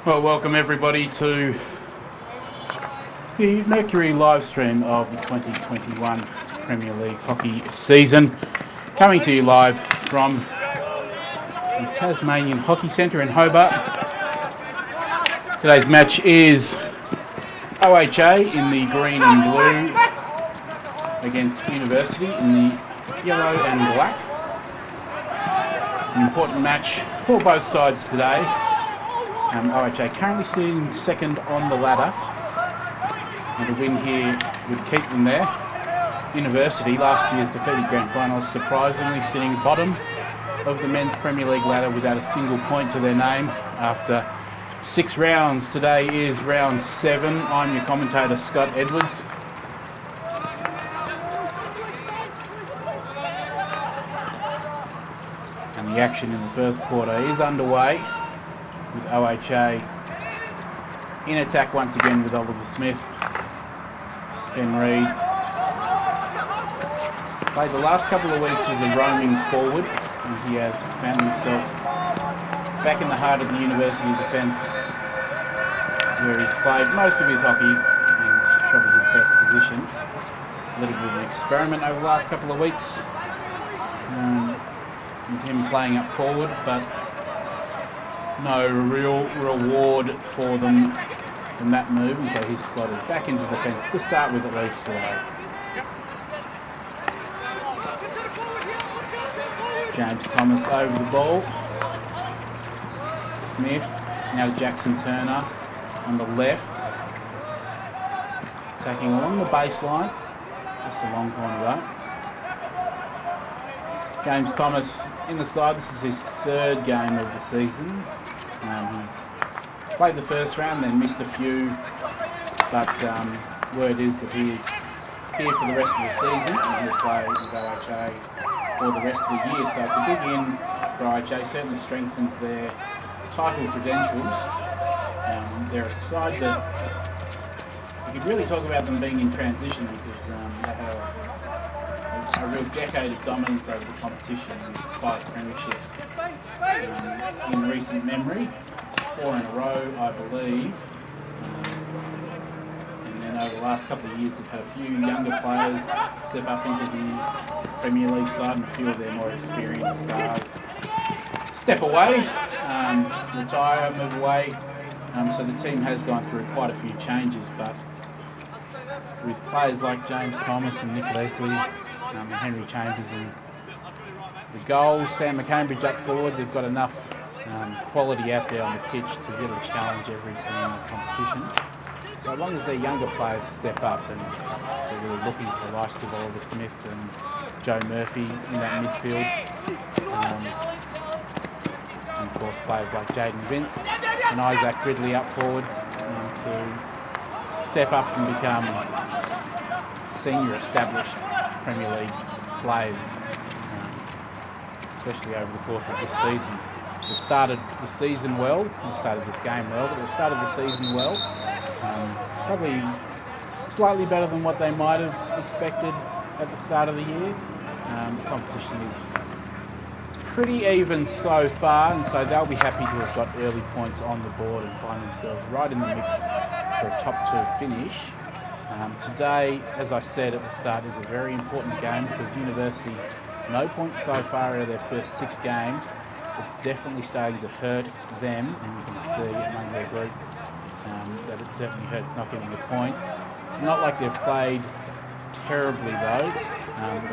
Well, welcome everybody to the Mercury live stream of the 2021 Premier League hockey season. Coming to you live from the Tasmanian Hockey Centre in Hobart. Today's match is OHA in the green and blue against University in the yellow and black. It's an important match for both sides today. OHA currently sitting second on the ladder, and a win here would keep them there. University, last year's defeated grand finalists, surprisingly sitting bottom of the men's Premier League ladder without a single point to their name after 6 rounds. Today is round 7. I'm your commentator, Scott Edwards. And the action in the first quarter is underway, with OHA in attack once again with Oliver Smith. Ben Reid played the last couple of weeks as a roaming forward, and he has found himself back in the heart of the University defence, where he's played most of his hockey in probably his best position. A little bit of an experiment over the last couple of weeks with him playing up forward, but no real reward for them from that move, and so he's slotted back into defence to start with at least today. James Thomas over the ball. Smith, now Jackson Turner on the left. Attacking along the baseline, just a long corner though. James Thomas in the side. This is his 3rd game of the season. He's played the first round, then missed a few, but word is that he is here for the rest of the season, and he'll play with OHA for the rest of the year. So it's a big in for OHA, certainly strengthens their title credentials. They're a side that you could really talk about them being in transition, because they had a real decade of dominance over the competition, with 5 premierships in recent memory. It's 4 in a row, I believe. And then over the last couple of years, they've had a few younger players step up into the Premier League side, and a few of their more experienced stars step away, retire, move away. So the team has gone through quite a few changes, but with players like James Thomas and Nick Leslie, and Henry Chambers in the goals, Sam McCambridge up forward, they've got enough quality out there on the pitch to really challenge every team in the competition. So as long as their younger players step up, and they're really looking for the likes of Oliver Smith and Joe Murphy in that midfield, and of course players like Jaden Vince and Isaac Gridley up forward to step up and become senior established Premier League players, especially over the course of this season. They've started the season well, they've started this game well, but they've started the season well. Probably slightly better than what they might have expected at the start of the year. The competition is pretty even so far, and so they'll be happy to have got early points on the board and find themselves right in the mix for a top 2 finish. Today, as I said at the start, is a very important game, because University, no points so far out of their first 6 games. It's definitely starting to hurt them, and you can see among their group that it certainly hurts not getting the points. It's not like they've played terribly though,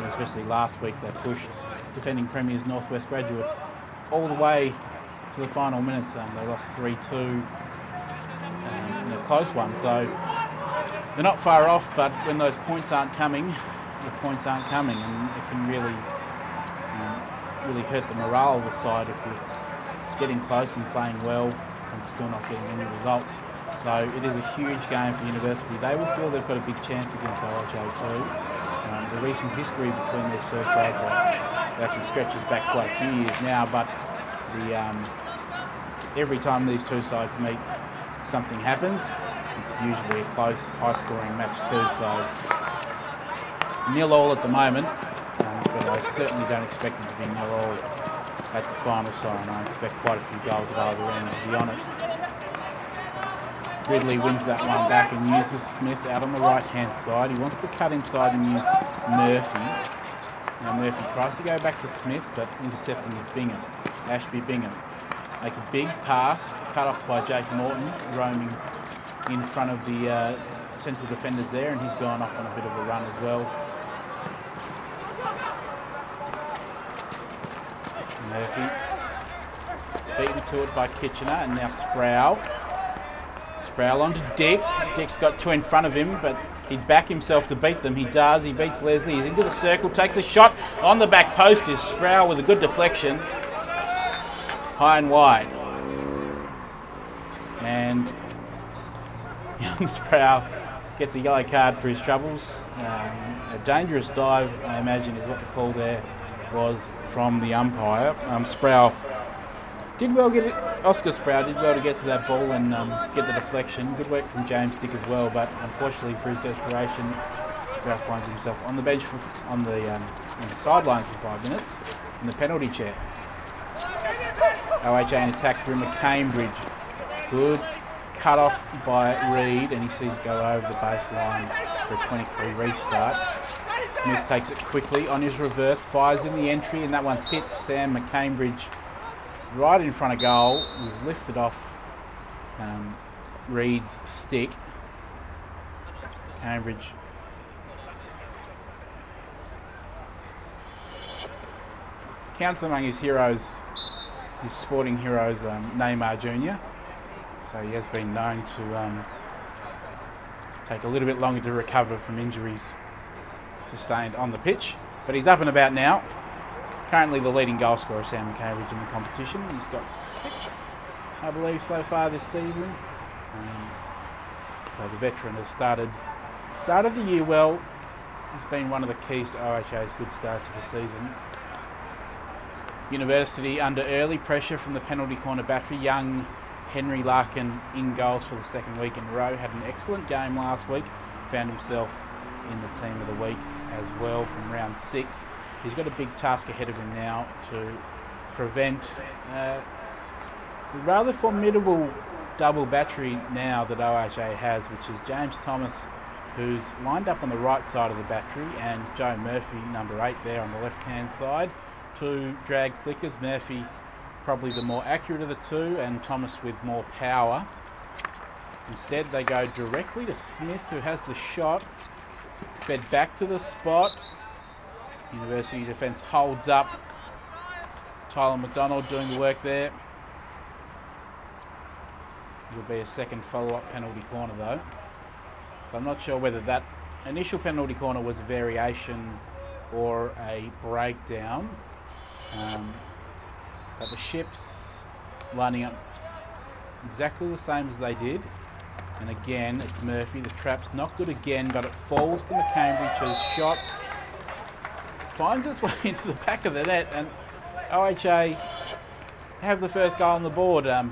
especially last week they pushed defending premiers Northwest Graduates all the way to the final minutes. They lost 3-2 in a close one, so they're not far off, but when those points aren't coming, the points aren't coming, and it can really hurt the morale of the side if you're getting close and playing well and still not getting any results. So it is a huge game for University. They will feel they've got a big chance against OHA too. The recent history between these two sides actually stretches back quite a few years now, but every time these two sides meet, something happens. It's usually a close, high-scoring match too. So 0-0 at the moment, but I certainly don't expect it to be 0-0 at the final side. I expect quite a few goals at either end, to be honest. Ridley wins that one back and uses Smith out on the right-hand side. He wants to cut inside and use Murphy. Now Murphy tries to go back to Smith, but intercepting is Bingham. Ashby Bingham makes a big pass, cut off by Jake Morton, roaming in front of the central defenders there, and he's gone off on a bit of a run as well. Murphy beaten to it by Kitchener, and now Sproul. Sproul onto Dick. Dick's got two in front of him, but he'd back himself to beat them. He does. He beats Leslie. He's into the circle, takes a shot on the back post. Is Sproul with a good deflection. High and wide. And young Sproul gets a yellow card for his troubles. A dangerous dive, I imagine, is what the call there was from the umpire. Sproul did well get it. Oscar Sproul did well to get to that ball and get the deflection. Good work from James Dick as well, but unfortunately for his desperation, Sproul finds himself on the bench on the sidelines for 5 minutes in the penalty chair. OHA in attack through McCambridge. Good cut off by Reed, and he sees it go over the baseline for a 23 restart. Smith takes it quickly on his reverse, fires in the entry, and that one's hit Sam McCambridge right in front of goal. It was lifted off Reed's stick. Cambridge counts among his heroes, his sporting heroes, Neymar Jr. So he has been known to take a little bit longer to recover from injuries sustained on the pitch. But he's up and about now. Currently the leading goal scorer, Sam McCambridge, in the competition. He's got 6, I believe, so far this season. So the veteran has started the year well. He's been one of the keys to OHA's good start to the season. University under early pressure from the penalty corner battery. Young Henry Larkin in goals for the second week in a row. Had an excellent game last week. Found himself in the team of the week as well from round 6. He's got a big task ahead of him now to prevent a rather formidable double battery now that OHA has, which is James Thomas, who's lined up on the right side of the battery, and Joe Murphy, number 8, there on the left-hand side. 2 drag flickers. Murphy probably the more accurate of the two, and Thomas with more power. Instead, they go directly to Smith, who has the shot. Fed back to the spot. University defence holds up. Tyler McDonald doing the work there. It'll be a second follow-up penalty corner though. So I'm not sure whether that initial penalty corner was a variation or a breakdown. But the Ships lining up exactly the same as they did. And again, it's Murphy. The trap's not good again, but it falls to McCambridge, whose shot finds its way into the back of the net, and OHA have the first goal on the board. So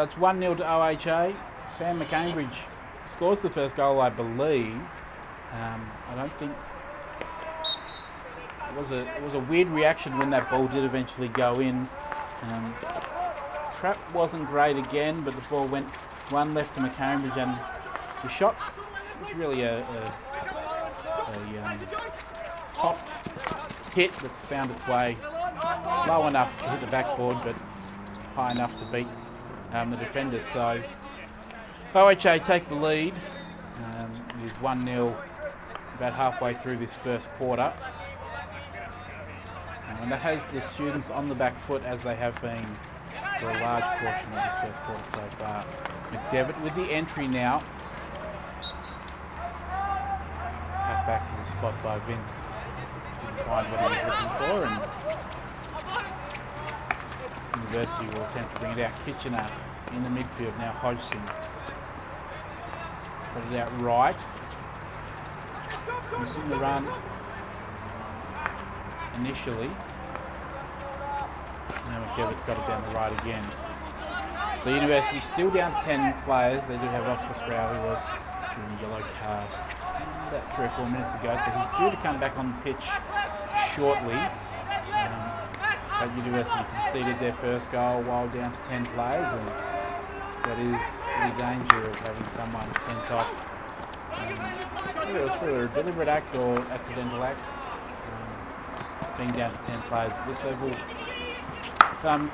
it's 1-0 to OHA. Sam McCambridge scores the first goal, I believe. I don't think it was a weird reaction when that ball did eventually go in. Trap wasn't great again, but the ball went one left to McCambridge, and the shot was really a topped hit that's found its way low enough to hit the backboard, but high enough to beat the defenders. So OHA take the lead. It is 1-0 about halfway through this first quarter. And that has the students on the back foot, as they have been for a large portion of this first quarter so far. McDevitt with the entry now. Cut back to the spot by Vince. Didn't find what he was looking for, and University will attempt to bring it out. Kitchener in the midfield now. Hodgson spread it out right. Missing the run initially. Now McDevitt's got it down the right again. So University still down to 10 players. They do have Oscar Sproul, who was given a yellow card about 3 or 4 minutes ago. So he's due to come back on the pitch shortly. But University conceded their first goal while down to 10 players, and that is the danger of having someone sent off. Whether it was for a deliberate act or accidental act, being down to 10 players at this level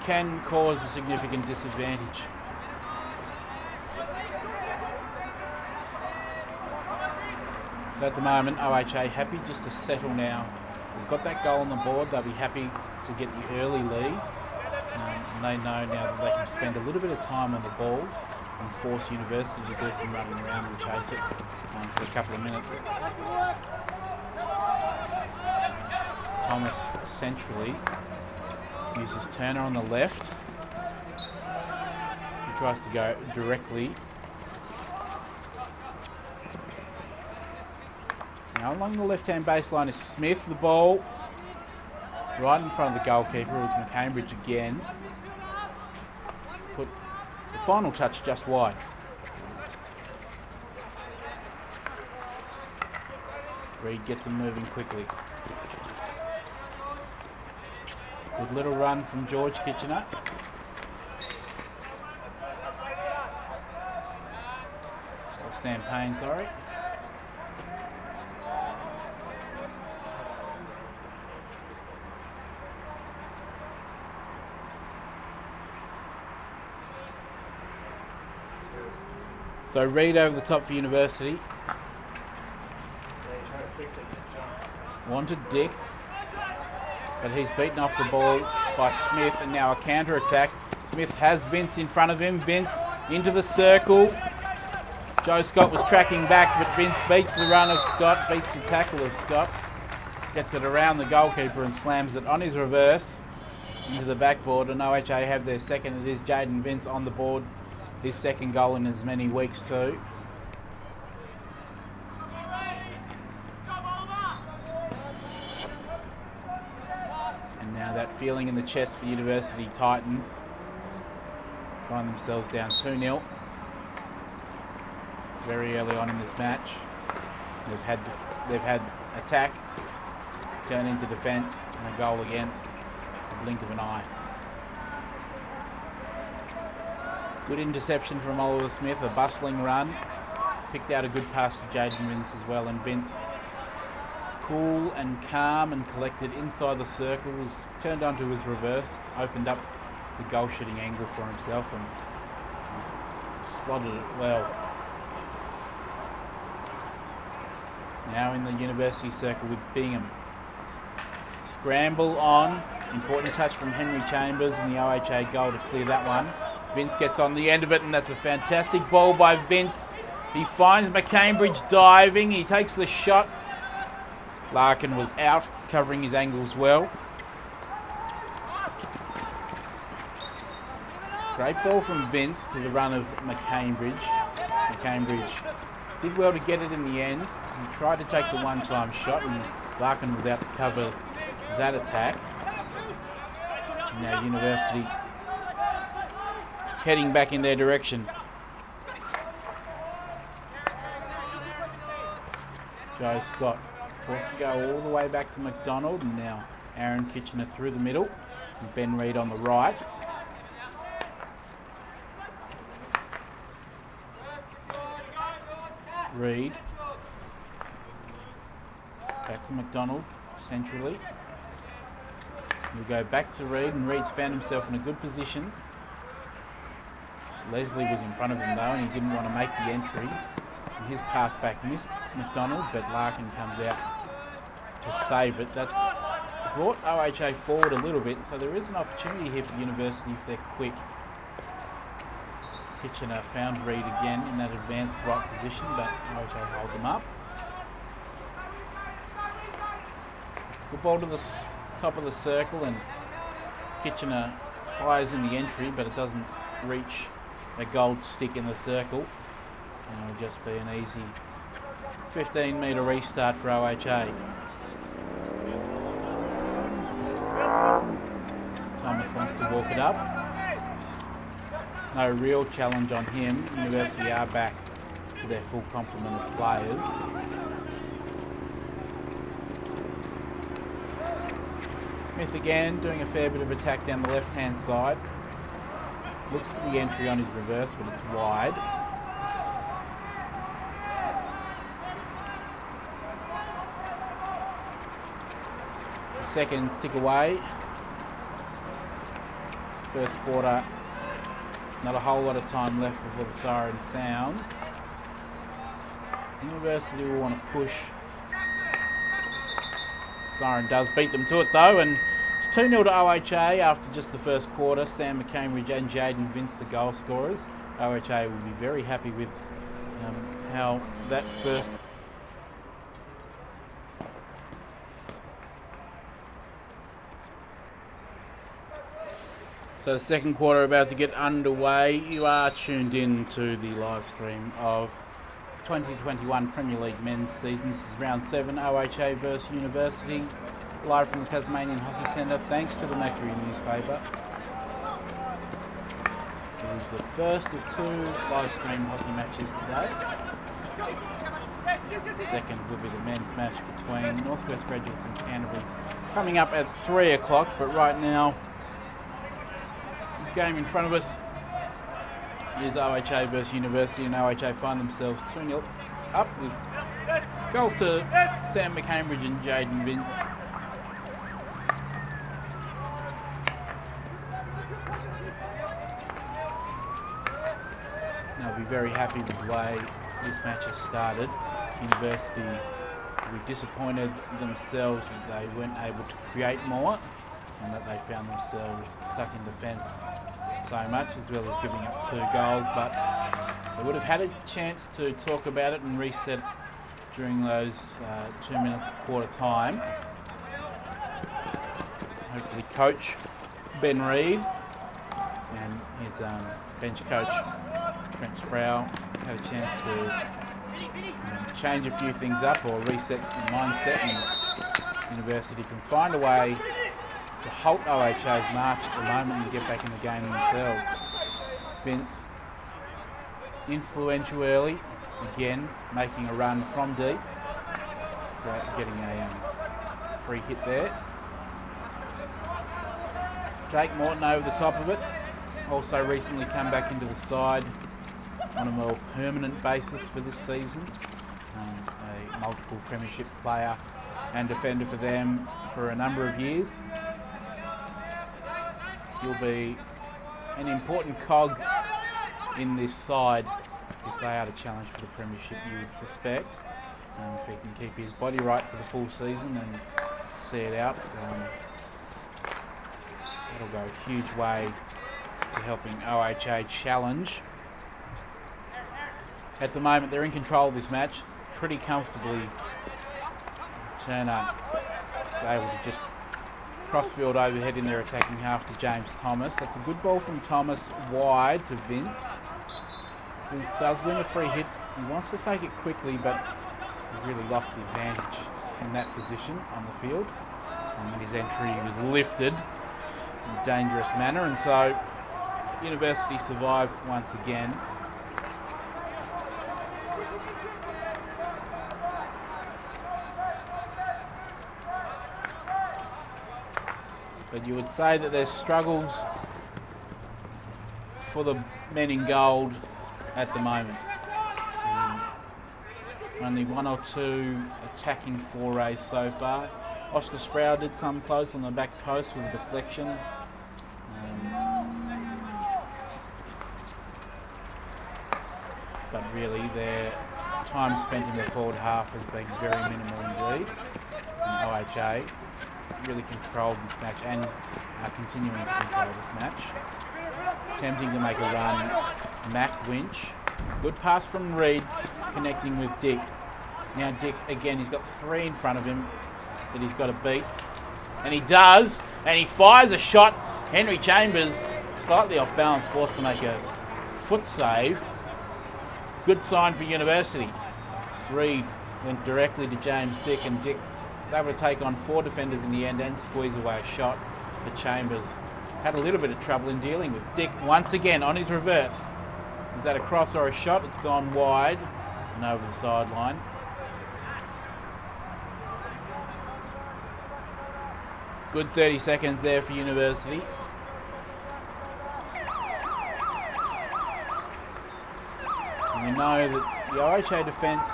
can cause a significant disadvantage. So at the moment, OHA happy just to settle now. They've got that goal on the board, they'll be happy to get the early lead. And they know now that they can spend a little bit of time on the ball and force University to do some running around and chase it for a couple of minutes. Thomas centrally uses Turner on the left. He tries to go directly. Now along the left-hand baseline is Smith. The ball right in front of the goalkeeper. It was McCambridge again. Put the final touch just wide. Reed gets him moving quickly. Good little run from George Kitchener. Or Sam Payne, sorry. So Reed over the top for University. Wanted Dick, but he's beaten off the ball by Smith, and now a counter attack. Smith has Vince in front of him. Vince into the circle. Joe Scott was tracking back, but Vince beats the run of Scott, beats the tackle of Scott, gets it around the goalkeeper and slams it on his reverse into the backboard. And OHA have their second. It is Jaden Vince on the board. His second goal in as many weeks too. And now that feeling in the chest for University Titans. Find themselves down 2-0. Very early on in this match. They've had attack turn into defence and a goal against the blink of an eye. Good interception from Oliver Smith, a bustling run. Picked out a good pass to Jaden Vince as well, and Vince, cool and calm and collected inside the circle, was turned onto his reverse, opened up the goal shooting angle for himself and slotted it well. Now in the University circle with Bingham. Scramble on, important touch from Henry Chambers and the OHA goal to clear that one. Vince gets on the end of it, and that's a fantastic ball by Vince. He finds McCambridge diving. He takes the shot. Larkin was out, covering his angles well. Great ball from Vince to the run of McCambridge. McCambridge did well to get it in the end. He tried to take the one-time shot, and Larkin was out to cover that attack. And now University heading back in their direction. Joe Scott forced to go all the way back to McDonald, and now Aaron Kitchener through the middle and Ben Reed on the right. Reed back to McDonald centrally. We'll go back to Reed, and Reed's found himself in a good position. Leslie was in front of him though, and he didn't want to make the entry. And his pass back missed McDonald, but Larkin comes out to save it. That's brought OHA forward a little bit, so there is an opportunity here for University if they're quick. Kitchener found Reed again in that advanced right position, but OHA hold them up. Good ball to the top of the circle, and Kitchener fires in the entry, but it doesn't reach a gold stick in the circle, and it'll just be an easy 15-metre restart for OHA. Thomas wants to walk it up. No real challenge on him. University are back to their full complement of players. Smith again, doing a fair bit of attack down the left-hand side. Looks for the entry on his reverse, but it's wide. The seconds tick away. First quarter, not a whole lot of time left before the siren sounds. University will want to push. Siren does beat them to it though, and it's 2-0 to OHA after just the first quarter. Sam McCambridge and Jaden Vince, the goal scorers. OHA will be very happy with how that first. So the second quarter about to get underway. You are tuned in to the live stream of 2021 Premier League men's season. This is round 7, OHA versus University, live from the Tasmanian Hockey Centre, thanks to the Mercury newspaper. It is the first of 2 live stream hockey matches today. The second will be the men's match between Northwest Graduates and Canterbury, coming up at 3 o'clock, but right now the game in front of us is OHA versus University, and OHA find themselves 2-0 up with goals to Sam McCambridge and Jaden Vince. They'll be very happy with the way this match has started. University will be disappointed themselves that they weren't able to create more and that they found themselves stuck in defence so much, as well as giving up 2 goals, but they would have had a chance to talk about it and reset during those 2 minutes of quarter time. Hopefully coach Ben Reid and his bench coach Trent Sproul had a chance to change a few things up or reset the mindset, and University can find a way to halt OHA's march at the moment and get back in the game themselves. Vince, influential early, again making a run from deep, getting a free hit there. Jake Morton over the top of it, also recently come back into the side on a more permanent basis for this season. A multiple premiership player and defender for them for a number of years. He'll be an important cog in this side if they are to challenge for the premiership, you would suspect. If he can keep his body right for the full season and see it out, that'll go a huge way to helping OHA challenge. At the moment, they're in control of this match pretty comfortably. Turner able to just crossfield overhead in their attacking half to James Thomas. That's a good ball from Thomas, wide to Vince. Vince does win a free hit. He wants to take it quickly, but he really lost the advantage in that position on the field. And his entry was lifted in a dangerous manner, and so University survived once again. But you would say that there's struggles for the men in gold at the moment. Only 1 or 2 attacking forays so far. Oscar Sproul did come close on the back post with a deflection. But really their time spent in the forward half has been very minimal indeed. And OHA really controlled this match and are continuing to control this match. Attempting to make a run, Mac Winch. Good pass from Reid, connecting with Dick. Now Dick, again, he's got 3 in front of him that he's got to beat. And he does, and he fires a shot. Henry Chambers, slightly off balance, forced to make a foot save. Good sign for University. Reid went directly to James Dick, and Dick was able to take on 4 defenders in the end and squeeze away a shot for Chambers. Had a little bit of trouble in dealing with Dick once again on his reverse. Is that a cross or a shot? It's gone wide and over the sideline. Good 30 seconds there for University. And we know that the OHA defence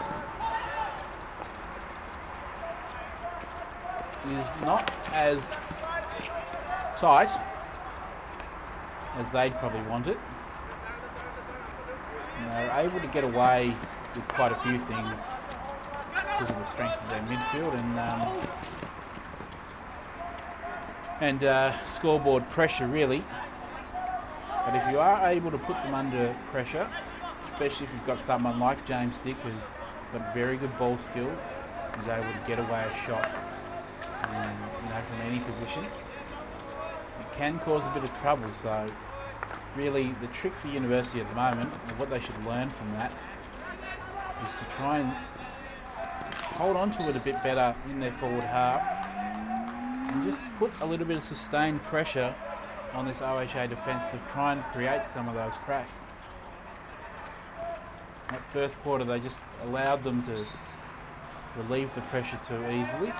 is not as tight as they'd probably want it. And they're able to get away with quite a few things because of the strength of their midfield and scoreboard pressure, really. But if you are able to put them under pressure, especially if you've got someone like James Dick, who's got very good ball skill, who's able to get away a shot, from any position, it can cause a bit of trouble. So, really, the trick for University at the moment, and what they should learn from that, is to try and hold on to it a bit better in their forward half and just put a little bit of sustained pressure on this OHA defence to try and create some of those cracks. That first quarter, they just allowed them to relieve the pressure too easily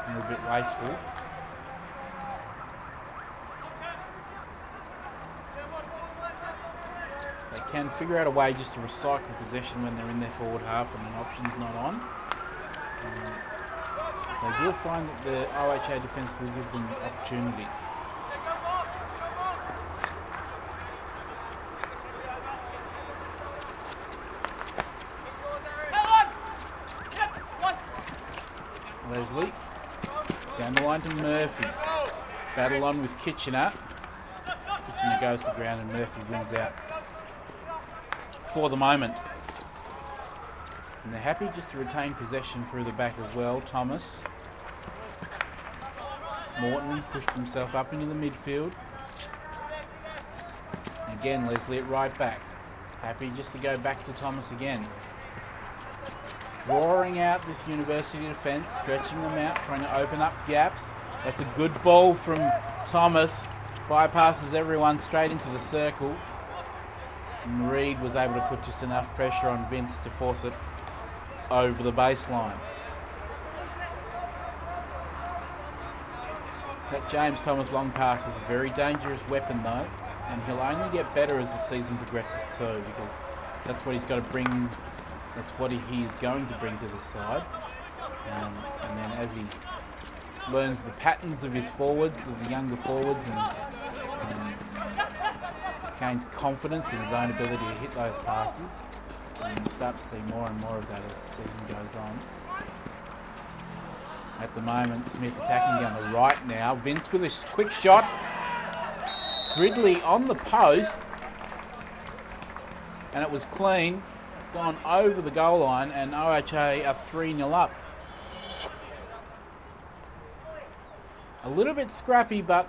and were a bit wasteful. They can figure out a way just to recycle possession when they're in their forward half and an option's not on. They will find that the OHA defence will give them opportunities. Leslie, down the line to Murphy. Battle on with Kitchener. Kitchener goes to ground and Murphy wins out for the moment. And they're happy just to retain possession through the back as well. Thomas. Morton pushed himself up into the midfield. Again, Leslie at right back. Happy just to go back to Thomas again. Drawing out this University defence, stretching them out, trying to open up gaps. That's a good ball from Thomas. Bypasses everyone straight into the circle. And Reid was able to put just enough pressure on Vince to force it over the baseline. That James Thomas long pass is a very dangerous weapon though, and he'll only get better as the season progresses too, because that's what he's got to bring. That's what he is going to bring to the side. And then as he learns the patterns of his forwards, of the younger forwards, and gains confidence in his own ability to hit those passes, and you'll start to see more and more of that as the season goes on. At the moment, Smith attacking down the right now. Vince with a quick shot. Gridley on the post. And it was clean. It's gone over the goal line and OHA are 3-0 up. A little bit scrappy, but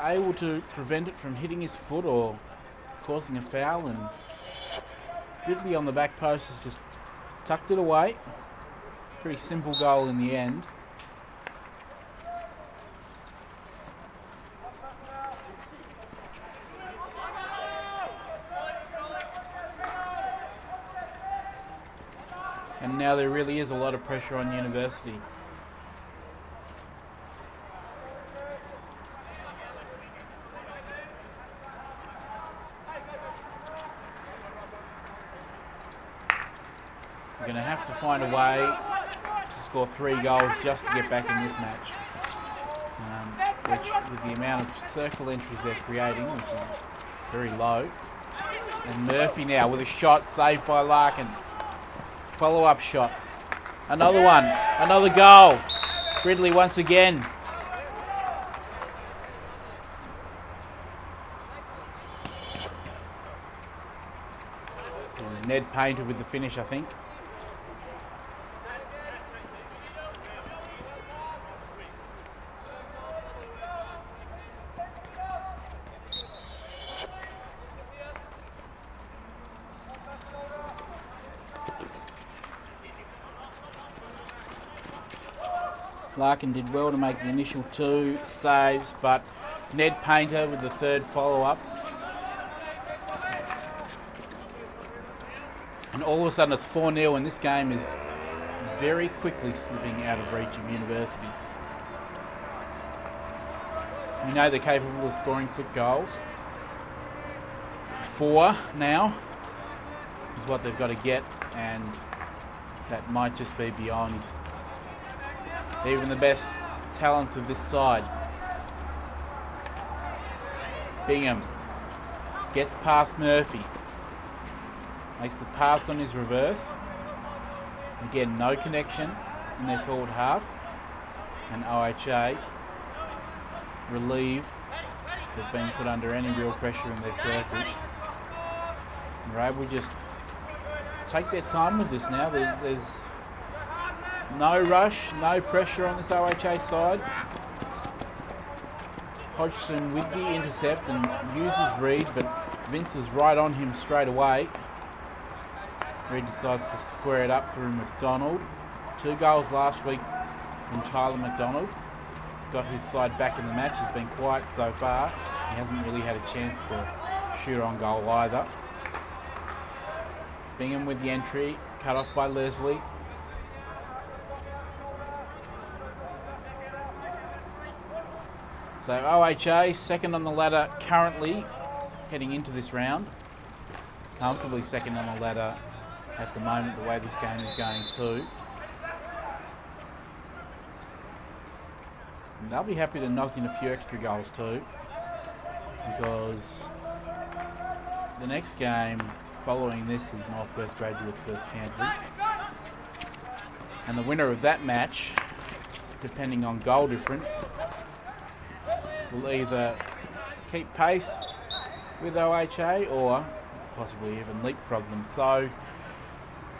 able to prevent it from hitting his foot or causing a foul, and Gridley on the back post has just tucked it away. Pretty simple goal in the end. And now there really is a lot of pressure on University. We're going to have to find a way to score 3 goals just to get back in this match. Which, with the amount of circle entries they're creating, which is very low. And Murphy now with a shot saved by Larkin. Follow-up shot. Another one. Another goal. Gridley once again. Ned Painter with the finish, I think. Larkin did well to make the initial 2 saves, but Ned Painter with the 3rd follow-up. And all of a sudden it's 4-0, and this game is very quickly slipping out of reach of University. We know they're capable of scoring quick goals. 4 now is what they've got to get, and that might just be beyond even the best talents of this side. Bingham gets past Murphy. Makes the pass on his reverse. Again, no connection in their forward half. And OHA relieved they've been put under any real pressure in their circle. And they're able to just take their time with this now. There's no rush, no pressure on this OHA side. Hodgson with the intercept and uses Reed, but Vince is right on him straight away. Reed decides to square it up through McDonald. 2 goals last week from Tyler McDonald. Got his side back in the match. He's been quiet so far. He hasn't really had a chance to shoot on goal either. Bingham with the entry, cut off by Leslie. So OHA second on the ladder currently heading into this round. Comfortably second on the ladder at the moment, the way this game is going too. And they'll be happy to knock in a few extra goals too, because the next game following this is Northwest Graduates versus Canterbury. And the winner of that match, depending on goal difference, will either keep pace with OHA or possibly even leapfrog them. So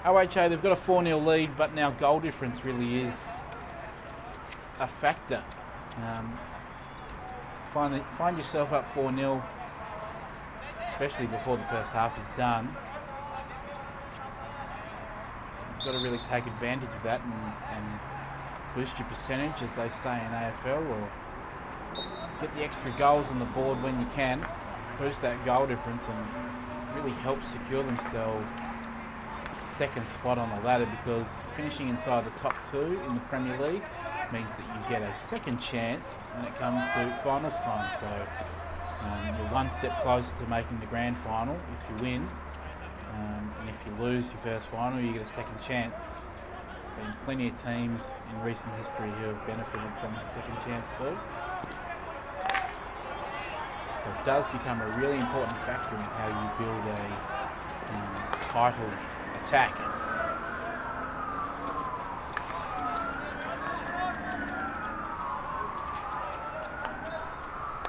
OHA, they've got a 4-0 lead, but now goal difference really is a factor. Find yourself up 4-0, especially before the first half is done. You've got to really take advantage of that and boost your percentage, as they say in AFL, or get the extra goals on the board when you can, boost that goal difference and really help secure themselves second spot on the ladder, because finishing inside the top 2 in the Premier League means that you get a second chance when it comes to finals time. So you're one step closer to making the grand final if you win, and if you lose your first final you get a second chance. There have been plenty of teams in recent history who have benefited from that second chance too. So it does become a really important factor in how you build a title attack.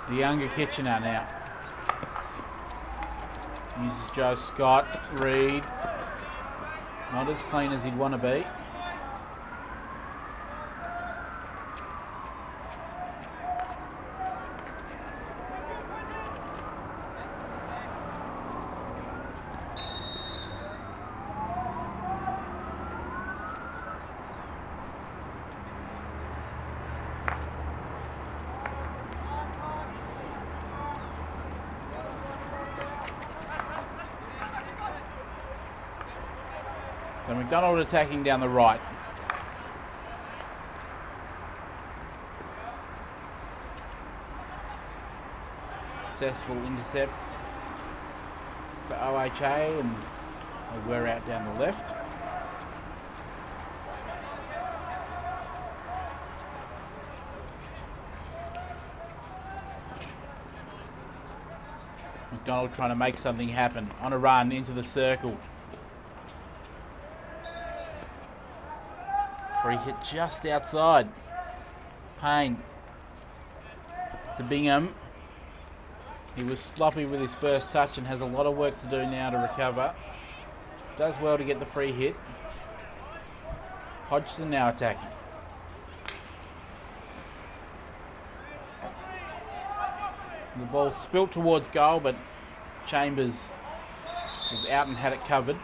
The younger Kitchener now uses Joe Scott. Reed, not as clean as he'd want to be. So McDonald attacking down the right. Successful intercept for OHA, and they wear out down the left. McDonald trying to make something happen on a run into the circle. Free hit just outside. Payne to Bingham. He was sloppy with his first touch and has a lot of work to do now to recover. Does well to get the free hit. Hodgson now attacking. The ball spilt towards goal, but Chambers was out and had it covered.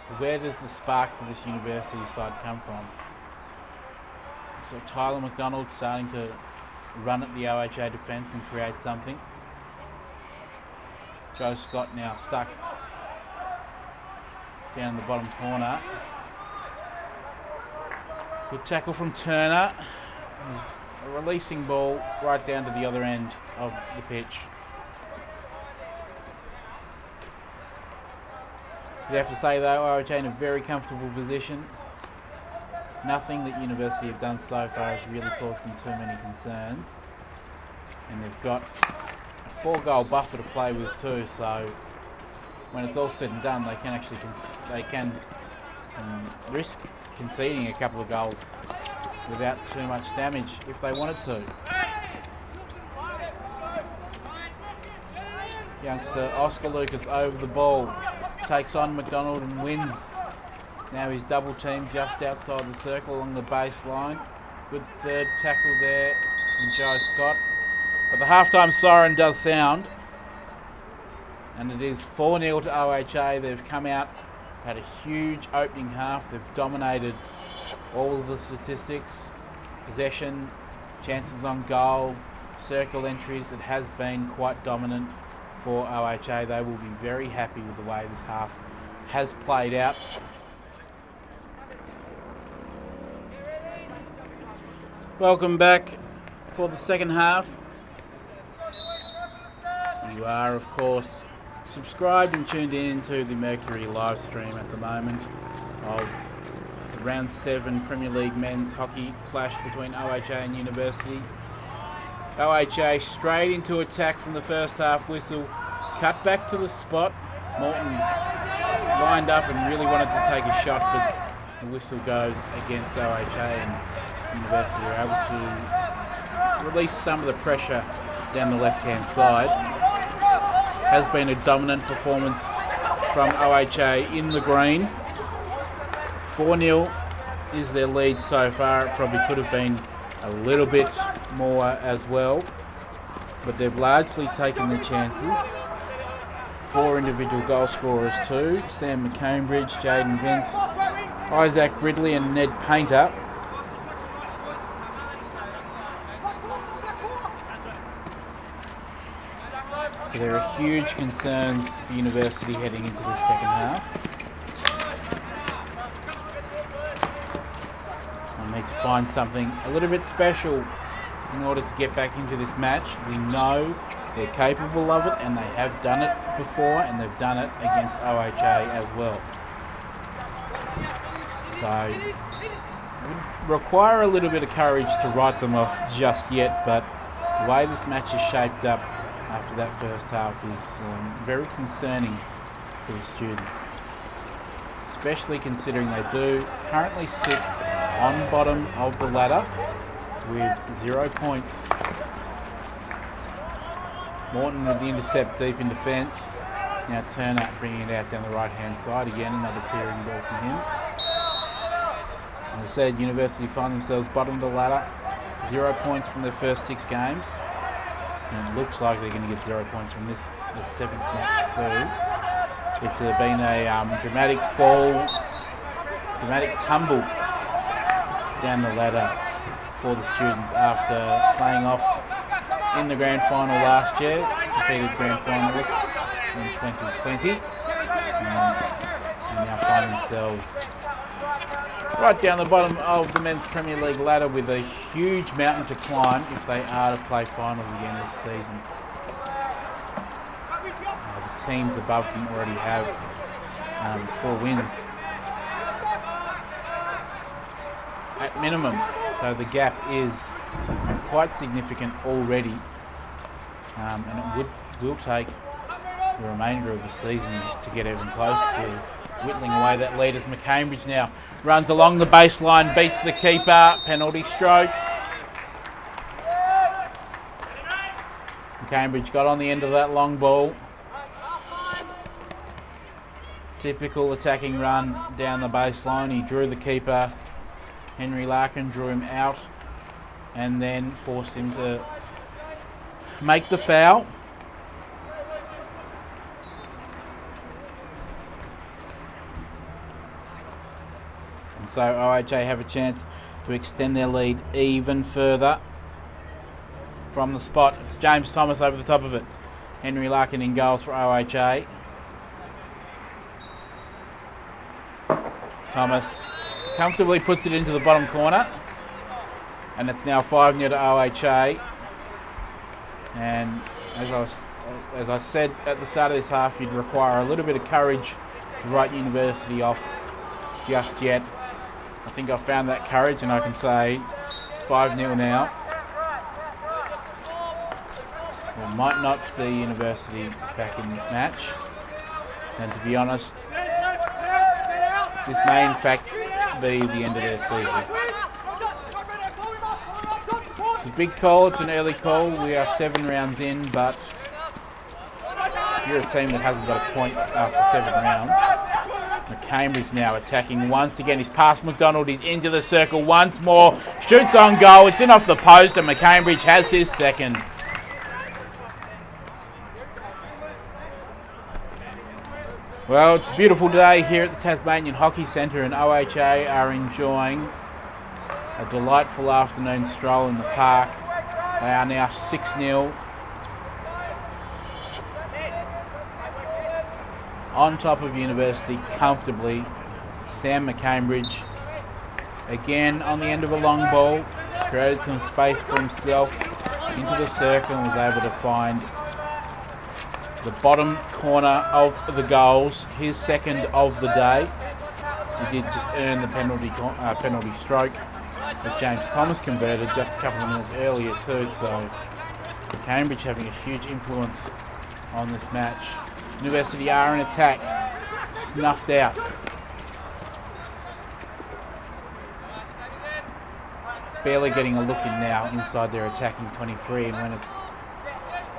So where does the spark for this University side come from? So Tyler McDonald starting to run at the OHA defence and create something. Joe Scott now stuck down in the bottom corner. Good tackle from Turner. He's a releasing ball right down to the other end of the pitch. You'd have to say though, OHA in a very comfortable position. Nothing that University have done so far has really caused them too many concerns. And they've got a 4-goal buffer to play with too, so when it's all said and done, they can actually risk conceding a couple of goals without too much damage if they wanted to. Youngster Oscar Lucas over the ball, takes on McDonald and wins. Now he's double teamed just outside the circle along the baseline. Good third tackle there from Joe Scott. But the halftime siren does sound, and it is 4-0 to OHA. They've come out, had a huge opening half. They've dominated all of the statistics. Possession, chances on goal, circle entries. It has been quite dominant for OHA. They will be very happy with the way this half has played out. Welcome back for the second half. You are, of course, subscribed and tuned in to the Mercury live stream at the moment of the Round 7 Premier League men's hockey clash between OHA and University. OHA straight into attack from the first half whistle. Cut back to the spot. Morton lined up and really wanted to take a shot, but the whistle goes against OHA, and University are able to release some of the pressure down the left-hand side. Has been a dominant performance from OHA in the green. 4-0 is their lead so far. It probably could have been a little bit more as well, but they've largely taken their chances. 4 individual goal scorers too: Sam McCambridge, Jaden Vince, Isaac Ridley and Ned Painter. So there are huge concerns for University heading into the second half. They'll need to find something a little bit special in order to get back into this match. We know they're capable of it, and they have done it before, and they've done it against OHA as well. So it would require a little bit of courage to write them off just yet, but the way this match is shaped up after that first half is very concerning for the students, especially considering they do currently sit on bottom of the ladder with 0 points. Morton with the intercept deep in defence. Now Turner bringing it out down the right hand side. Again, another clearing ball from him. As I said, University find themselves bottom of the ladder. 0 points from their first 6 games. And it looks like they're going to get 0 points from the 7th match too. It's been a dramatic fall, dramatic tumble down the ladder for the students after playing off in the grand final last year, defeated grand finalists in 2020, and now find themselves right down the bottom of the men's Premier League ladder with a huge mountain to climb if they are to play finals again this season. The teams above them already have 4 wins at minimum, so the gap is quite significant already, and it will take the remainder of the season to get even close to whittling away that lead, as McCambridge now runs along the baseline, beats the keeper, penalty stroke. McCambridge got on the end of that long ball. Typical attacking run down the baseline. He drew the keeper, Henry Larkin, drew him out and then forced him to make the foul. And so OHA have a chance to extend their lead even further. From the spot, it's James Thomas over the top of it. Henry Larkin in goals for OHA. Thomas comfortably puts it into the bottom corner. And it's now 5-0 to OHA. And as I said at the start of this half, you'd require a little bit of courage to write University off just yet. I think I've found that courage, and I can say 5-0 now. We might not see University back in this match. And to be honest, this may in fact be the end of their season. It's a big call, it's an early call. We are 7 rounds in, but if you're a team that hasn't got a point after 7 rounds, Cambridge now attacking once again. He's past McDonald, he's into the circle once more, shoots on goal, it's in off the post, and Cambridge has his second. Well, it's a beautiful day here at the Tasmanian Hockey Centre, and OHA are enjoying a delightful afternoon stroll in the park. They are now 6-0. On top of University comfortably. Sam McCambridge again on the end of a long ball, created some space for himself into the circle and was able to find the bottom corner of the goals, his second of the day. He did just earn the penalty stroke that James Thomas converted just a couple of minutes earlier too, so Cambridge having a huge influence on this match. University are in attack, snuffed out. Barely getting a look in now inside their attacking 23, and when it's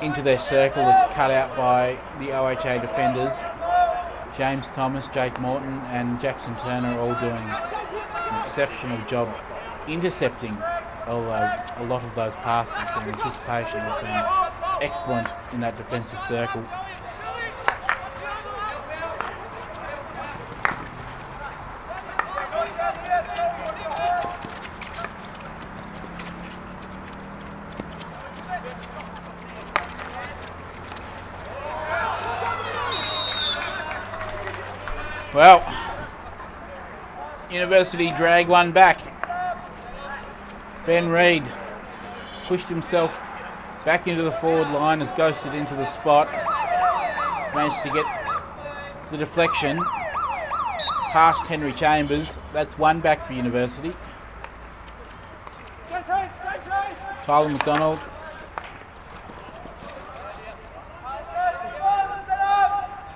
into their circle, it's cut out by the OHA defenders. James Thomas, Jake Morton and Jackson Turner all doing an exceptional job intercepting a lot of those passes, and anticipation has been excellent in that defensive circle. Well, University drag one back. Ben Reid pushed himself back into the forward line, has ghosted into the spot. He's managed to get the deflection past Henry Chambers. That's one back for University. Tyler McDonald.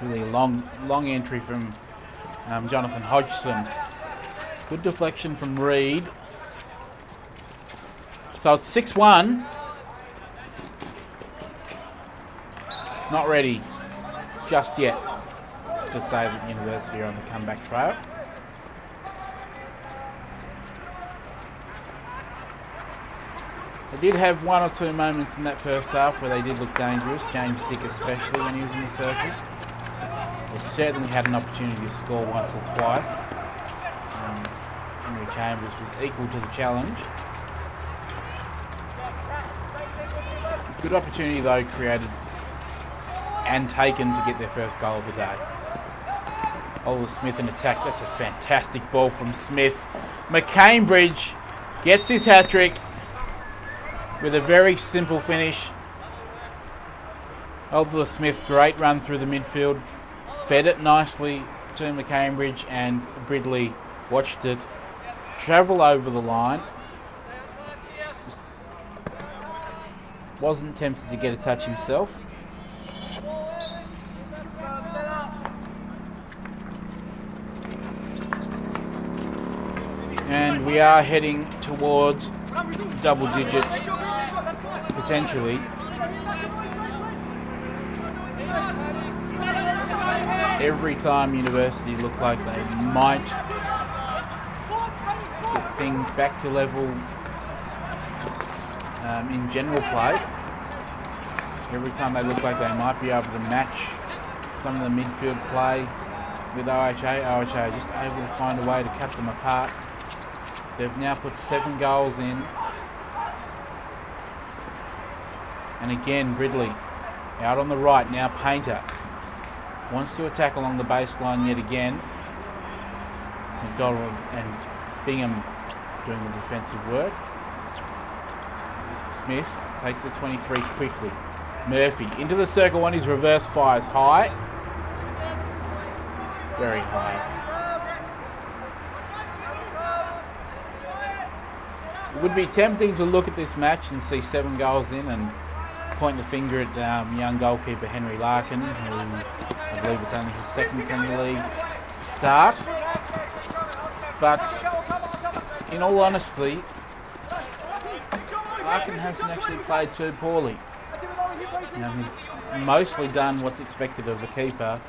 Really long entry from Jonathan Hodgson. Good deflection from Reid. So it's 6-1. Not ready just yet to say that University are on the comeback trail. They did have one or two moments in that first half where they did look dangerous, James Dick especially when he was in the circle. They certainly had an opportunity to score once or twice. Henry Chambers was equal to the challenge. Good opportunity though created and taken to get their first goal of the day. Oliver Smith in attack, that's a fantastic ball from Smith. McCambridge gets his hat-trick with a very simple finish. Oliver Smith, great run through the midfield, fed it nicely to McCambridge, and Bridley watched it travel over the line. Wasn't tempted to get a touch himself. And we are heading towards double digits, potentially. Every time University look like they might get things back to level in general play, every time they look like they might be able to match some of the midfield play with OHA are just able to find a way to cut them apart. They've now put 7 goals in. And again, Bridley Out on the right now, Painter wants to attack along the baseline yet again. McDonald and Bingham doing the defensive work. Smith takes the 23 quickly. Murphy into the circle on his reverse, fires high. Very high. It would be tempting to look at this match and see 7 goals in and point the finger at young goalkeeper Henry Larkin, who I believe it's only his second Premier League start. But in all honesty, Larkin hasn't actually played too poorly. He's mostly done what's expected of a keeper.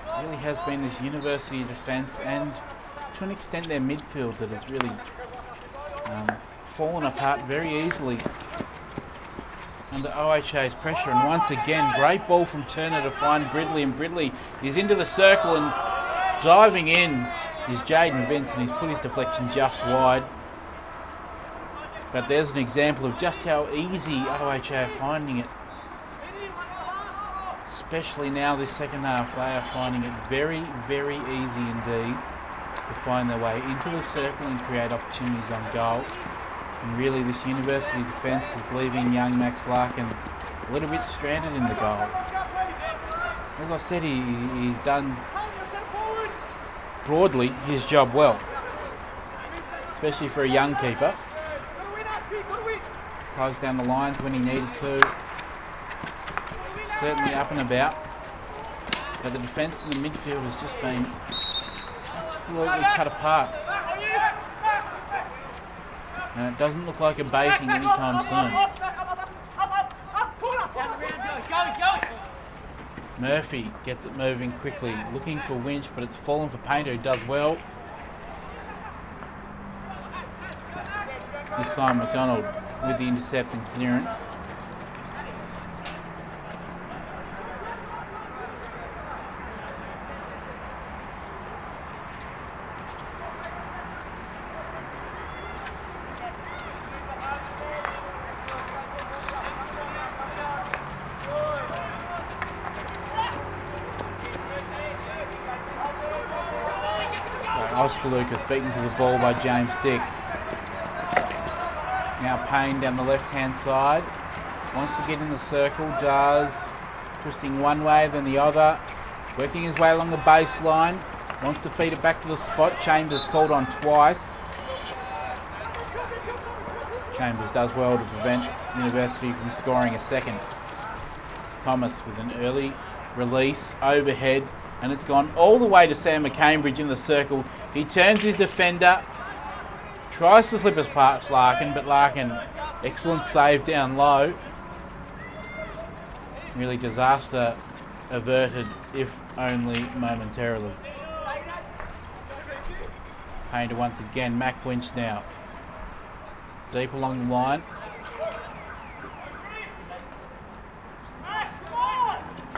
It really has been this university defence and to an extent their midfield that has really fallen apart very easily under OHA's pressure. And once again, great ball from Turner to find Bridley, and Bridley is into the circle and diving in is Jaden Vince, and he's put his deflection just wide. But there's an example of just how easy OHA are finding it. Especially now this second half, they are finding it very, very easy indeed to find their way into the circle and create opportunities on goal. And really this university defence is leaving young Max Larkin a little bit stranded in the goals. As I said, he's done broadly his job well, especially for a young keeper. Closed down the lines when he needed to. Certainly up and about. But the defence in the midfield has just been absolutely cut apart. And it doesn't look like abating anytime soon. Murphy gets it moving quickly, looking for Winch, but it's fallen for Painter, who does well. This time McDonald with the intercept and clearance. Oscar Lucas beaten to the ball by James Dick. Now Payne down the left-hand side. Wants to get in the circle, does. Twisting one way, then the other. Working his way along the baseline. Wants to feed it back to the spot. Chambers called on twice. Chambers does well to prevent University from scoring a second. Thomas with an early release overhead. And it's gone all the way to Sam McCambridge in the circle. He turns his defender, tries to slip us past Larkin, but Larkin, excellent save down low. Really disaster averted, if only momentarily. Painter once again, Mac Winch now. Deep along the line.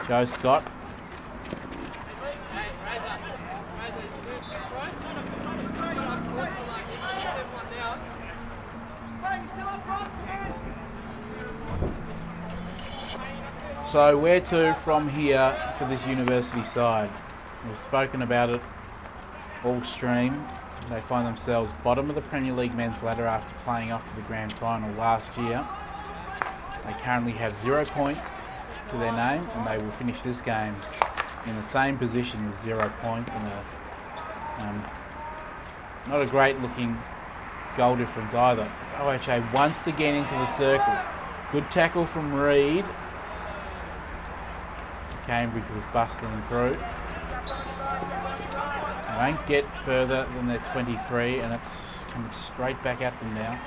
Joe Scott. So where to from here for this university side? We've spoken about it all stream. They find themselves bottom of the Premier League men's ladder after playing off for the grand final last year. They currently have 0 points to their name, and they will finish this game in the same position with 0 points and not a great looking goal difference either. So OHA once again into the circle. Good tackle from Reed. Cambridge was bustling through. They won't get further than their 23, and it's coming straight back at them now.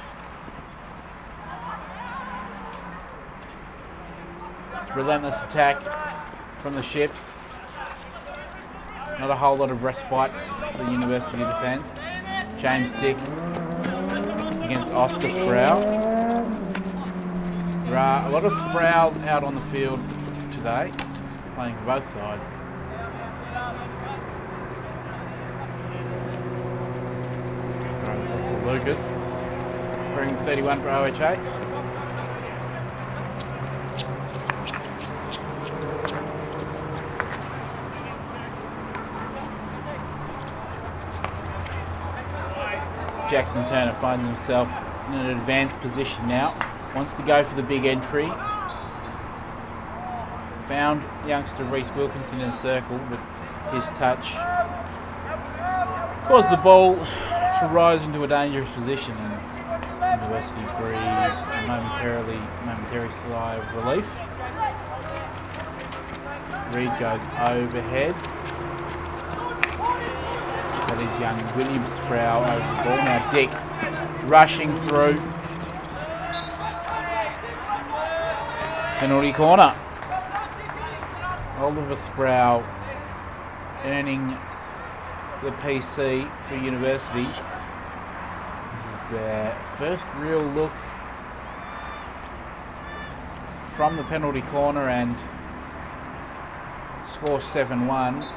It's relentless attack from the Ships. Not a whole lot of respite for the University defence. James Dick against Oscar Sproul. There are a lot of Sprouls out on the field today, playing for both sides. That's Lucas, wearing 31 for OHA. Jackson Turner finds himself in an advanced position now. Wants to go for the big entry. Found youngster Reece Wilkinson in a circle, but his touch caused the ball to rise into a dangerous position, and University breathes a momentary sigh of relief. Reed goes overhead. That is young William Sproul over the ball. Now Dick rushing through. Penalty corner. Oliver Sproul earning the PC for University. This is their first real look from the penalty corner, and score 7-1.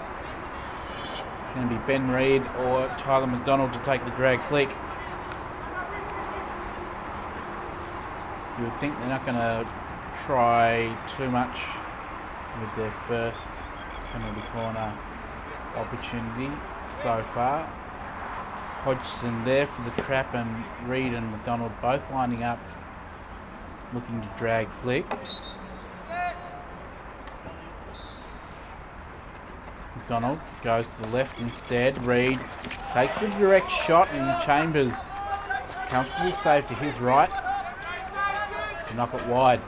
Going to be Ben Reid or Tyler McDonald to take the drag flick. You would think they're not going to try too much with their first penalty corner opportunity so far. Hodgson there for the trap, and Reid and McDonald both lining up looking to drag flick. McDonald goes to the left instead. Reid takes the direct shot, and Chambers comfortable save to his right to knock it wide.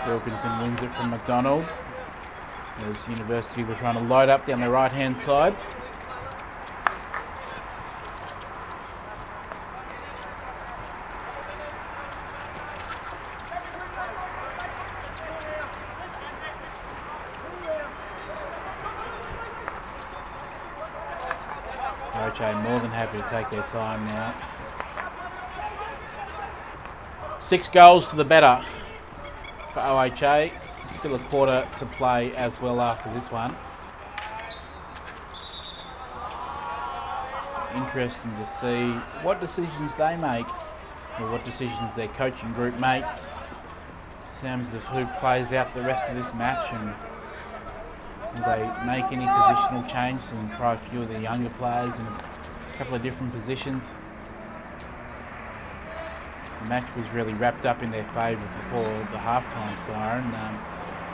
Wilkinson wins it from McDonald. As University were trying to load up down the right-hand side. OHA more than happy to take their time now. 6 goals to the better for OHA. Still a quarter to play as well after this one. Interesting to see what decisions they make, or what decisions their coaching group makes in terms of who plays out the rest of this match, and will they make any positional changes and try a few of the younger players in a couple of different positions. The match was really wrapped up in their favour before the halftime siren.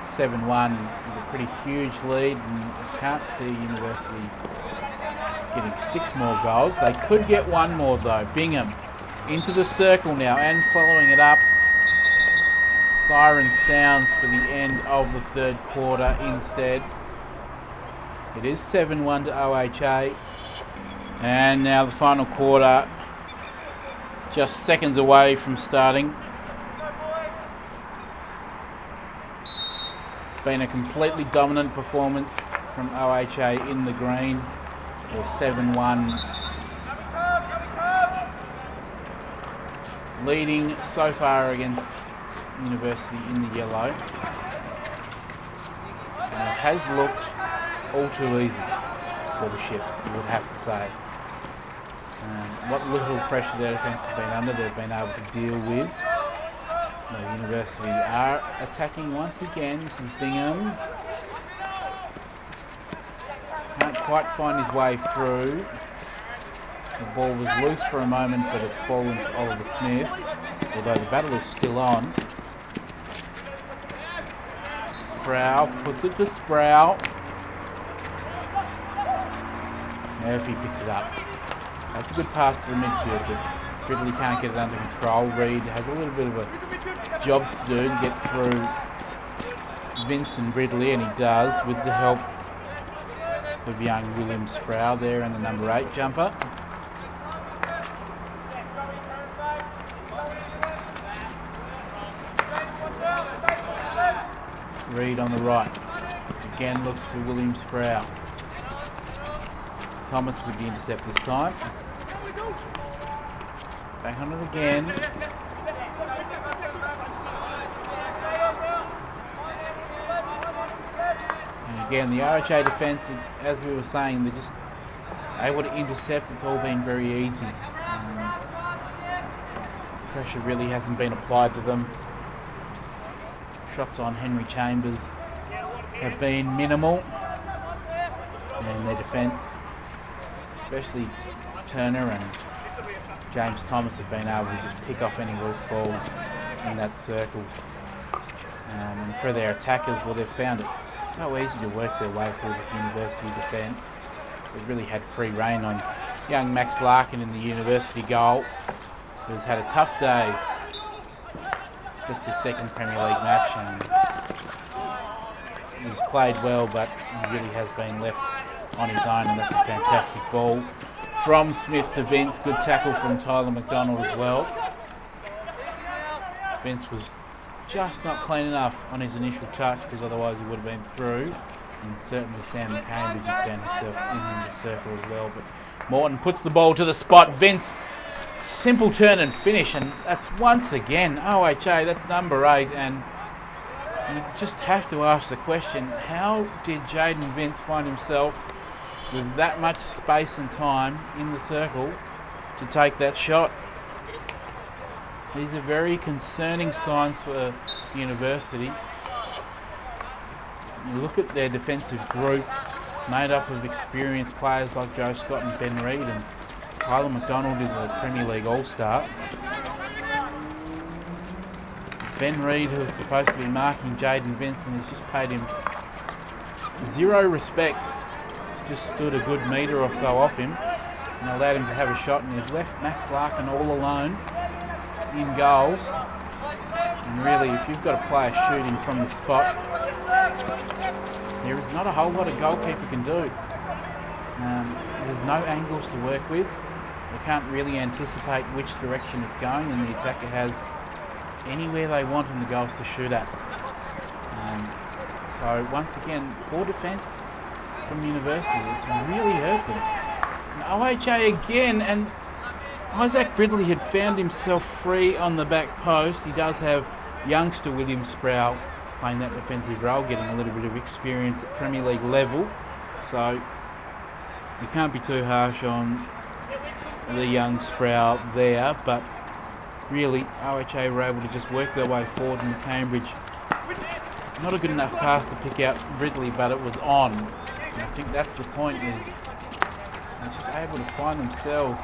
7-1 is a pretty huge lead, and I can't see University getting 6 more goals. They could get 1 more though. Bingham into the circle now, and following it up. Siren sounds for the end of the third quarter instead. It is 7-1 to OHA. And now the final quarter, just seconds away from starting. It's been a completely dominant performance from OHA in the green. Or 7-1. Leading so far against University in the yellow. And it has looked all too easy for the Ships, you would have to say. What little pressure their defence has been under, they've been able to deal with. The University are attacking once again. This is Bingham. Can't quite find his way through. The ball was loose for a moment, but it's fallen for Oliver Smith, although the battle is still on. Sproul puts it to Sproul. Murphy picks it up. That's a good pass to the midfield, but Ridley can't get it under control. Reid has a little bit of a job to do to get through Vince and Ridley, and he does with the help of young William Sproul there and the number 8 jumper. Reid on the right. Again looks for William Sproul. Thomas with the intercept this time. Back on it again. again, the OHA defence, as we were saying, they're just able to intercept. It's all been very easy. Pressure really hasn't been applied to them. Shots on Henry Chambers have been minimal, and their defence, especially Turner and James Thomas, have been able to just pick off any loose balls in that circle. And for their attackers, well, they've found it so easy to work their way through this University defence. They've really had free rein on young Max Larkin in the University goal, who's had a tough day. Just his second Premier League match, and he's played well, but he really has been left on his own, and that's a fantastic ball from Smith to Vince. Good tackle from Tyler McDonald as well. Vince was just not clean enough on his initial touch, because otherwise he would have been through. And certainly Sam Cambridge had found himself in the circle as well. But Morton puts the ball to the spot. Vince, simple turn and finish, and that's once again OHA. That's number 8, and you just have to ask the question: how did Jaden Vince find himself with that much space and time in the circle to take that shot? These are very concerning signs for University. You look at their defensive group, made up of experienced players like Joe Scott and Ben Reid, and Tyler McDonald is a Premier League All-Star. Ben Reid, who was supposed to be marking Jaden Vincent, has just paid him zero respect. He's just stood a good metre or so off him and allowed him to have a shot, and he's left Max Larkin all alone in goals. And really, if you've got a player shooting from the spot, there is not a whole lot a goalkeeper can do. There's no angles to work with. They can't really anticipate which direction it's going, and the attacker has anywhere they want in the goals to shoot at. So once again, poor defence from University. It's really hurt them. And OHA again, and Isaac Bridley had found himself free on the back post. He does have youngster William Sproul playing that defensive role, getting a little bit of experience at Premier League level. So you can't be too harsh on the young Sproul there, but really OHA were able to just work their way forward, and Cambridge, not a good enough pass to pick out Bridley, but it was on. And I think that's the point, is they're just able to find themselves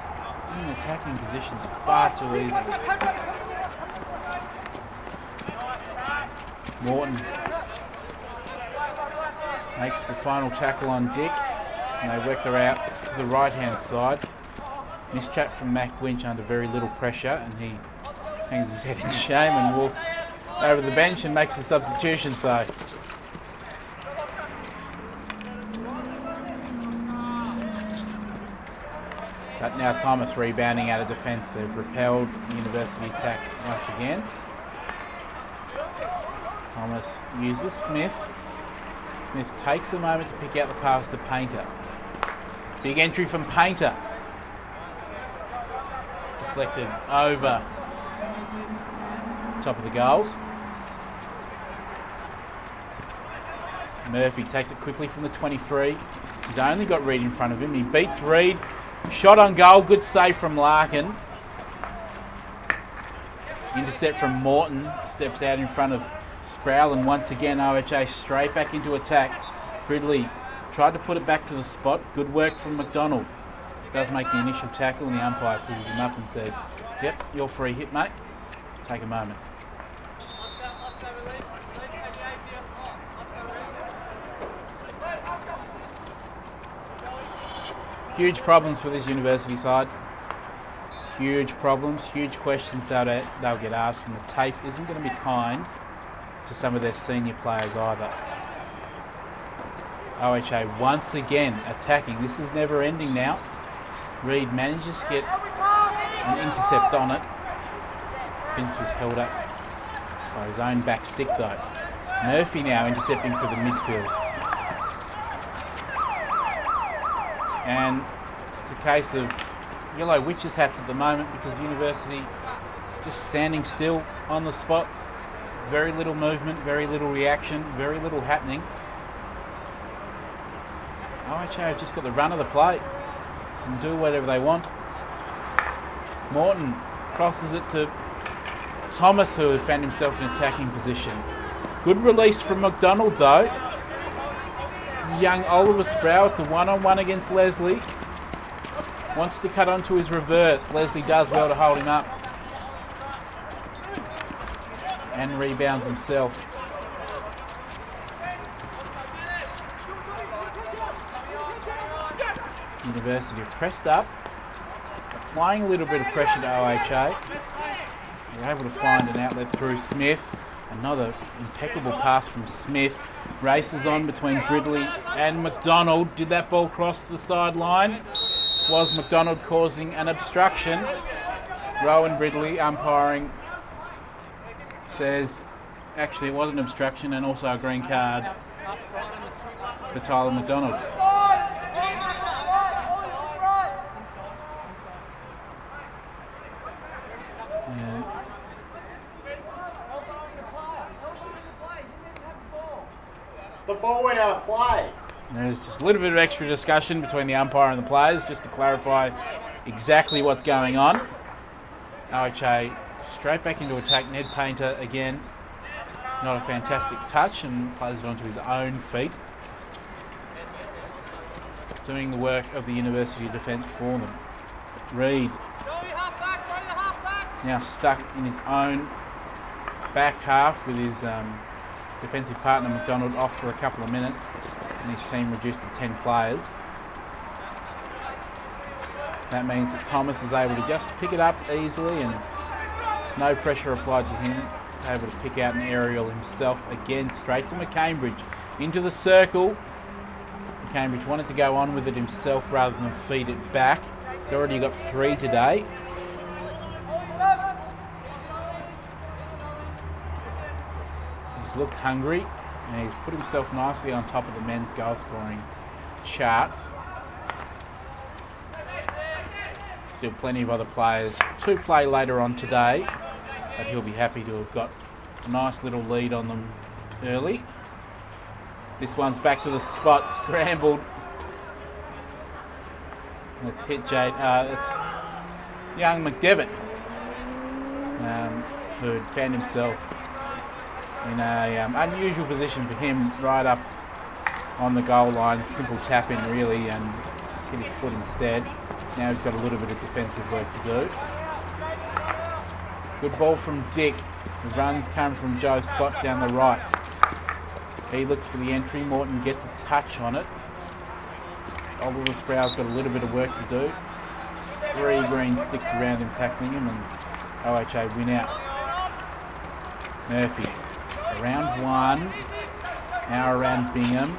in attacking positions far too easily. Morton makes the final tackle on Dick, and they work her out to the right hand side. Mistrap from Mac Winch under very little pressure, and he hangs his head in shame and walks over the bench and makes a substitution. So but now Thomas rebounding out of defence. They've repelled the University attack once again. Thomas uses Smith. Smith takes a moment to pick out the pass to Painter. Big entry from Painter. Deflected over top of the goals. Murphy takes it quickly from the 23. He's only got Reid in front of him. He beats Reid. Shot on goal. Good save from Larkin. Intercept from Morton. Steps out in front of Sproul, and once again OHA straight back into attack. Bridley tried to put it back to the spot. Good work from McDonald. Does make the initial tackle, and the umpire pulls him up and says, "Yep, you're free hit, mate. Take a moment." Huge problems for this University side. Huge problems, huge questions they'll get asked, and the tape isn't going to be kind to some of their senior players either. OHA once again attacking. This is never ending now. Reid manages to get an intercept on it. Vince was held up by his own back stick though. Murphy now intercepting for the midfield. And it's a case of yellow witches hats at the moment, because University just standing still on the spot. Very little movement, very little reaction, very little happening. OHA have just got the run of the play and do whatever they want. Morton crosses it to Thomas, who had found himself in attacking position. Good release from McDonald though. This is young Oliver Sproul. It's a one-on-one against Leslie. Wants to cut onto his reverse. Leslie does well to hold him up. And rebounds himself. University have pressed up, applying a little bit of pressure to OHA. They're able to find an outlet through Smith. Another impeccable pass from Smith. Races on between Gridley and McDonald. Did that ball cross the sideline? Was McDonald causing an obstruction? Rowan Gridley, umpiring, says actually it was an obstruction and also a green card for Tyler McDonald. The ball went out of play. There's just a little bit of extra discussion between the umpire and the players just to clarify exactly what's going on. OHA straight back into attack. Ned Painter again. Not a fantastic touch and plays it onto his own feet. Doing the work of the University defence for them. Reid. Now stuck in his own back half with his defensive partner McDonald off for a couple of minutes and his team reduced to 10 players. That means that Thomas is able to just pick it up easily and no pressure applied to him. He's able to pick out an aerial himself again, straight to McCambridge into the circle. McCambridge wanted to go on with it himself rather than feed it back. He's already got 3 today. He's looked hungry and he's put himself nicely on top of the men's goal scoring charts. Still plenty of other players to play later on today, but he'll be happy to have got a nice little lead on them early. This one's back to the spot, scrambled. Let's hit Jade. It's young McDevitt, who had found himself in a unusual position for him, right up on the goal line. Simple tap in really, and he's hit his foot instead. Now he's got a little bit of defensive work to do. Good ball from Dick. The runs come from Joe Scott down the right. He looks for the entry. Morton gets a touch on it. Oliver Sproul's got a little bit of work to do. 3 green sticks around him tackling him, and OHA win out. Murphy, around 1. Now around Bingham.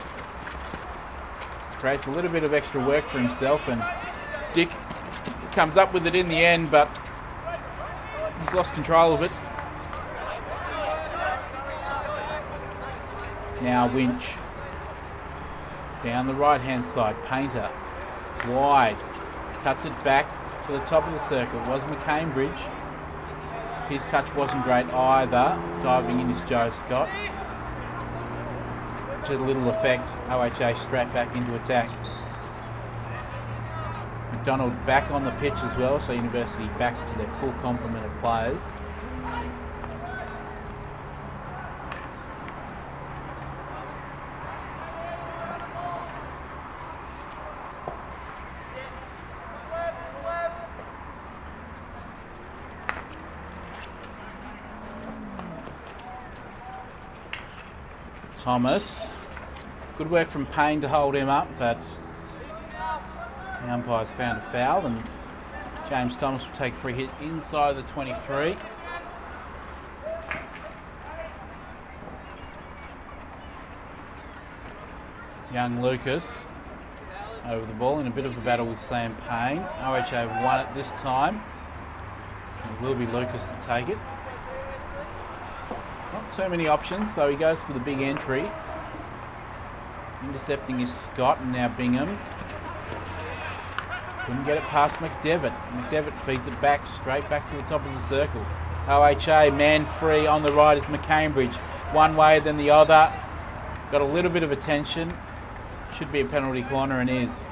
Creates a little bit of extra work for himself, and Dick comes up with it in the end, but he's lost control of it. Now Winch. Down the right hand side, Painter. Wide. Cuts it back to the top of the circle. It was McCambridge. His touch wasn't great either. Diving in is Joe Scott. To little effect, OHA straight back into attack. McDonald back on the pitch as well, so University back to their full complement of players. Thomas. Good work from Payne to hold him up, but the umpire's found a foul, and James Thomas will take a free hit inside the 23. Young Lucas over the ball in a bit of a battle with Sam Payne. OHA have won it this time. It will be Lucas to take it. Not too many options, so he goes for the big entry. Intercepting is Scott, and now Bingham. Couldn't get it past McDevitt. McDevitt feeds it back, straight back to the top of the circle. OHA, man free on the right is McCambridge. One way, then the other. Got a little bit of attention. Should be a penalty corner and is.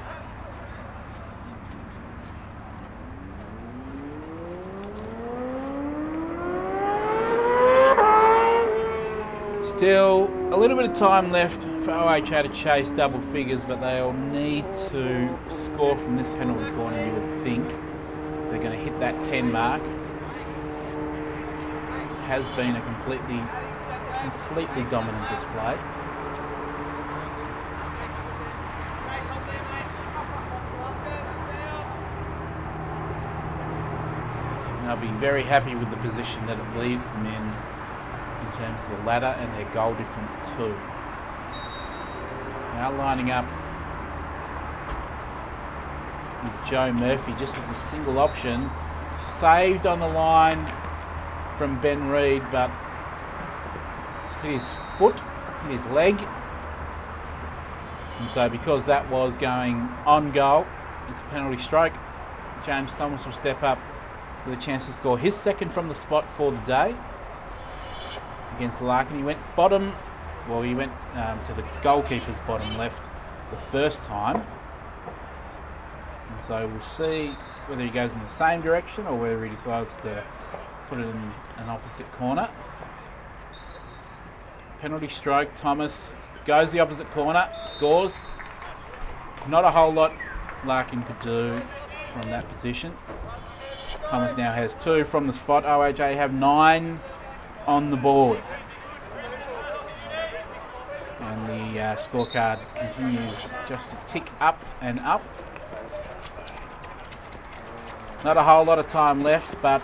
Still a little bit of time left for OHA to chase double figures, but they'll need to score from this penalty corner, you would think. They're going to hit that 10 mark. Has been a completely dominant display. And I'll be very happy with the position that it leaves them in terms of the ladder and their goal difference too. Now lining up with Joe Murphy just as a single option. Saved on the line from Ben Reid, but it's hit his foot, hit his leg. And so because that was going on goal, it's a penalty stroke. James Thomas will step up with a chance to score his second from the spot for the day against Larkin. He went bottom, well he went to the goalkeeper's bottom left the first time. And so we'll see whether he goes in the same direction or whether he decides to put it in an opposite corner. Penalty stroke, Thomas goes the opposite corner, scores. Not a whole lot Larkin could do from that position. Thomas now has 2 from the spot. OHA have 9 on the board. And the scorecard continues just to tick up and up. Not a whole lot of time left, but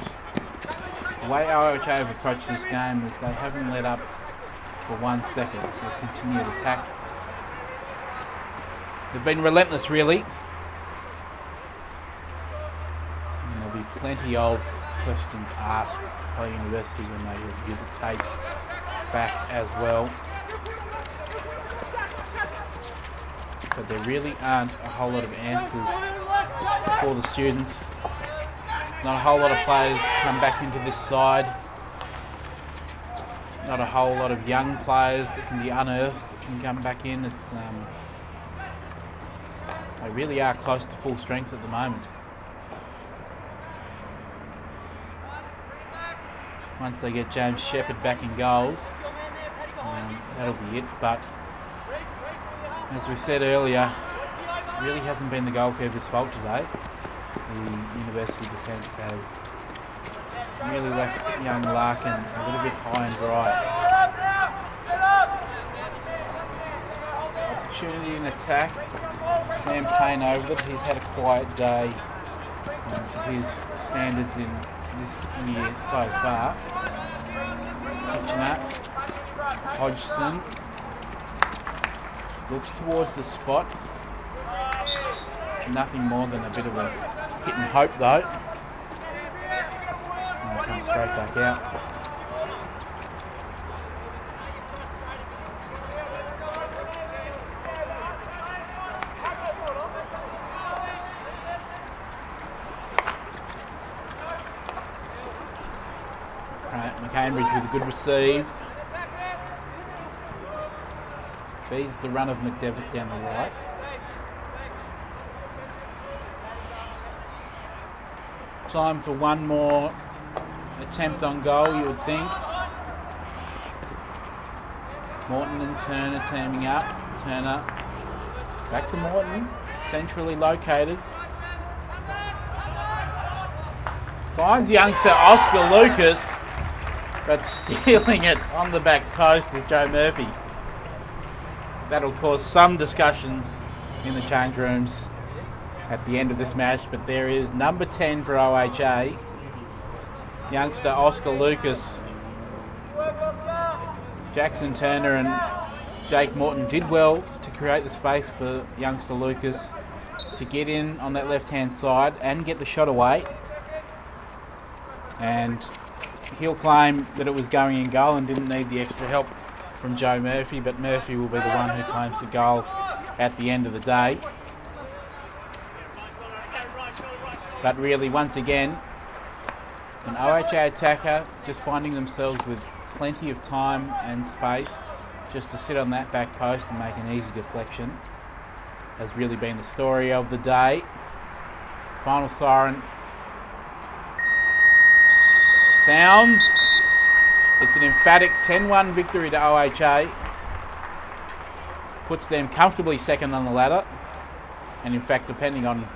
the way OHA have approached this game is they haven't let up for 1 second. They've continued attack. They've been relentless, really. And there'll be plenty of questions asked by University when they review the tape back as well. But there really aren't a whole lot of answers for the students. Not a whole lot of players to come back into this side. Not a whole lot of young players that can be unearthed, that can come back in. It's they really are close to full strength at the moment. Once they get James Shepherd back in goals, that'll be it. But as we said earlier, it really hasn't been the goalkeeper's fault today. The University defence has really left young Larkin a little bit high and dry. Opportunity in attack. Sam Payne over it. He's had a quiet day to his standards in this year so far. Kitchener. Hodgson looks towards the spot. Nothing more than a bit of a hit and hope though. And it comes straight back out. McCambridge with a good receive. Feeds the run of McDevitt down the right. Time for one more attempt on goal, you would think. Morton and Turner teaming up. Turner back to Morton, centrally located. Finds youngster Oscar Lucas, but stealing it on the back post is Joe Murphy. That'll cause some discussions in the change rooms at the end of this match, but there is number 10 for OHA, youngster Oscar Lucas. Jackson Turner and Jake Morton did well to create the space for youngster Lucas to get in on that left-hand side and get the shot away. And he'll claim that it was going in goal and didn't need the extra help from Joe Murphy, but Murphy will be the one who claims the goal at the end of the day. But really, once again, an OHA attacker just finding themselves with plenty of time and space just to sit on that back post and make an easy deflection. has really been the story of the day. Final siren sounds. It's an emphatic 10-1 victory to OHA. Puts them comfortably second on the ladder. And in fact, depending on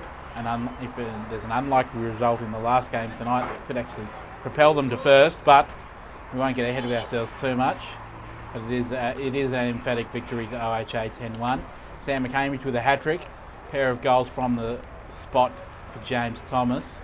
if there's an unlikely result in the last game tonight, it could actually propel them to first. But we won't get ahead of ourselves too much. But it is an emphatic victory to OHA 10-1. Sam McCambridge with a hat-trick. Pair of goals from the spot for James Thomas.